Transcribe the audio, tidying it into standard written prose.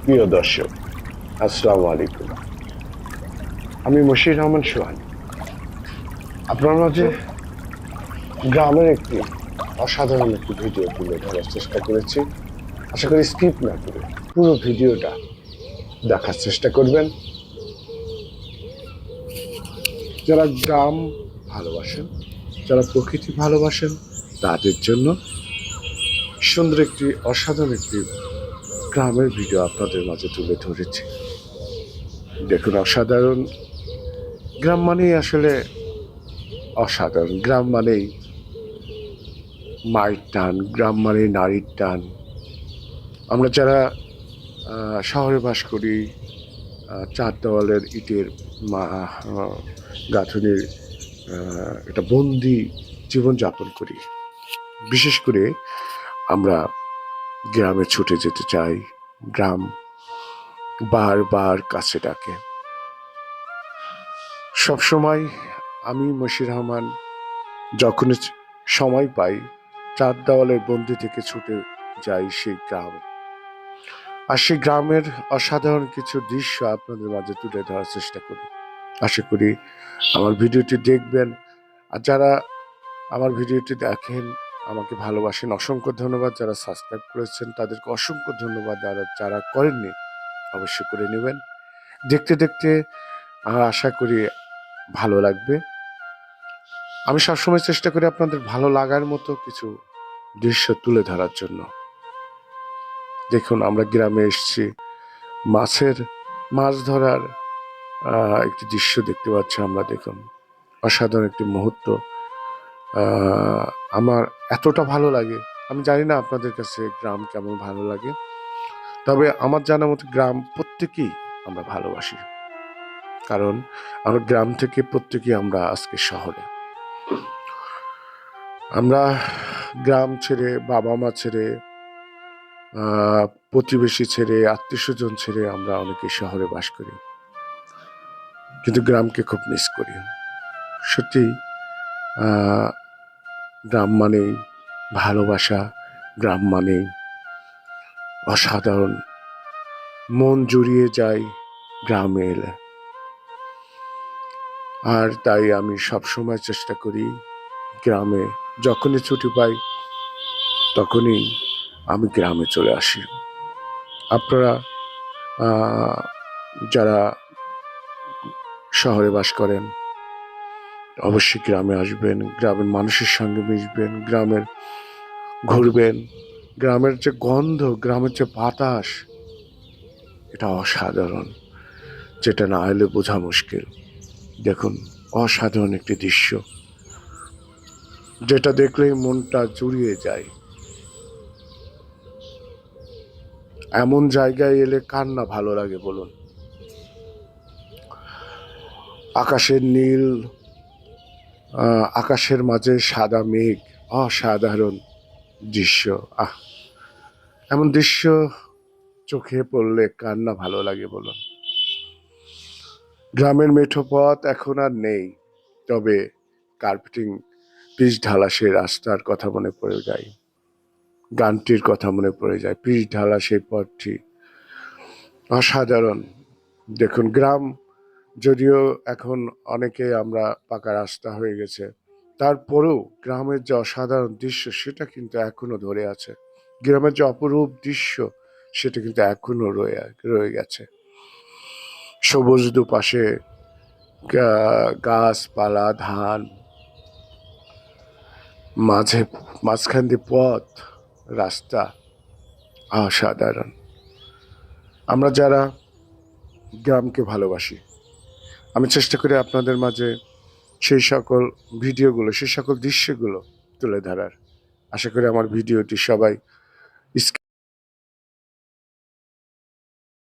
প্রিয় দর্শক, আসসালামু আলাইকুম। আমি মশির রহমান সোহান। আপনার মাঝে গ্রামের একটি অসাধারণ একটি ভিডিও তুলে ধরার চেষ্টা করেছি। আশা করি স্কিপ না করে পুরো ভিডিওটা দেখার চেষ্টা করবেন। যারা গ্রাম ভালোবাসেন, যারা প্রকৃতি ভালোবাসেন, তাদের জন্য সুন্দর একটি অসাধারণ একটি গ্রামের ভিডিও আপনাদের মাঝে তুলে ধরেছি। দেখুন, অসাধারণ গ্রাম মানেই আসলে অসাধারণ। গ্রাম মানেই মায়ের টান, গ্রাম মানে নারীর টান। আমরা যারা শহরে বাস করি, চার দেওয়ালের ইটের গাঁথনির একটা বন্দি জীবনযাপন করি। বিশেষ করে আমরা গ্রামে ছুটে যেতে চাই। গ্রাম বারবার কাছে ডাকে। সবসময় আমি মশির রহমান যখনই সময় পাই, চার দেওয়ালের বন্দি থেকে ছুটে যাই সেই গ্রামে। আর সেই গ্রামের অসাধারণ কিছু দৃশ্য আপনাদের মাঝে তুলে ধরার চেষ্টা করি। আশা করি আমার ভিডিওটি দেখবেন। আর যারা আমার ভিডিওটি দেখেন, আমাকে ভালোবাসেন, অসংখ্য ধন্যবাদ। যারা সাবস্ক্রাইব করেছেন তাদেরকে অসংখ্য ধন্যবাদ। আর যারা করেননি অবশ্যই করে নেবেন। দেখতে দেখতে আশা করি ভালো লাগবে। আমি সবসময় চেষ্টা করি আপনাদের ভালো লাগার মতো কিছু দৃশ্য তুলে ধরার জন্য। দেখুন, আমরা গ্রামে এসেছি, মাছ ধরার একটি দৃশ্য দেখতে পাচ্ছি আমরা। দেখুন, অসাধারণ একটি মুহূর্ত। আমার এতটা ভালো লাগে, আমি জানি না আপনাদের কাছে গ্রাম কেমন ভালো লাগে, তবে আমার জানা মতো গ্রাম প্রত্যেকেই আমরা ভালোবাসি। কারণ আমরা গ্রাম থেকে প্রত্যেকেই আমরা আজকে শহরে। আমরা গ্রাম ছেড়ে, বাবা মা ছেড়ে, প্রতিবেশী ছেড়ে, আত্মীয় স্বজন ছেড়ে আমরা অনেকে শহরে বাস করি, কিন্তু গ্রামকে খুব মিস করি। সত্যি গ্রাম মানেই ভালোবাসা, গ্রাম মানেই অসাধারণ। মন জুড়িয়ে যায় গ্রামে এলে। আর তাই আমি সবসময় চেষ্টা করি গ্রামে, যখনই ছুটি পাই তখনই আমি গ্রামে চলে আসি। আপনারা যারা শহরে বাস করেন অবশ্যই গ্রামে আসবেন, গ্রামের মানুষের সঙ্গে মিশবেন, গ্রামের ঘুরবেন। গ্রামের যে গন্ধ, গ্রামের যে বাতাস, এটা অসাধারণ, যেটা না এলে বোঝা মুশকিল। দেখুন, অসাধারণ একটি দৃশ্য, যেটা দেখলেই মনটা জুড়িয়ে যায়। এমন জায়গায় এলে কার না ভালো লাগে বলুন? আকাশের নীল, আকাশের মাঝে সাদা মেঘ, অসাধারণ দৃশ্য। এমন দৃশ্য চোখে পড়লে কার না ভালো লাগে বলুন? গ্রামের মেঠো পথ এখন আর নেই, তবে কার্পেটিং পিচ ঢালা সেই রাস্তার কথা মনে পড়ে যায়, গানটির কথা মনে পড়ে যায়। পিচ ঢালা সেই পথটি অসাধারণ। দেখুন, গ্রাম যদিও এখন অনেকে আমরা পাকা রাস্তা হয়ে গেছে, তারপরেও গ্রামের যে অসাধারণ দৃশ্য সেটা কিন্তু এখনো ধরে আছে। গ্রামের যে অপরূপ দৃশ্য সেটা কিন্তু এখনো রয়ে গেছে। সবুজ দুপাশে গাছপালা, ধান, মাঝখান দিয়ে পথ, রাস্তা, অসাধারণ। আমরা যারা গ্রামকে ভালোবাসি, আমি চেষ্টা করি আপনাদের মাঝে সেই সকল দৃশ্যগুলো তুলে ধরার। আশা করি আমার ভিডিওটি সবাই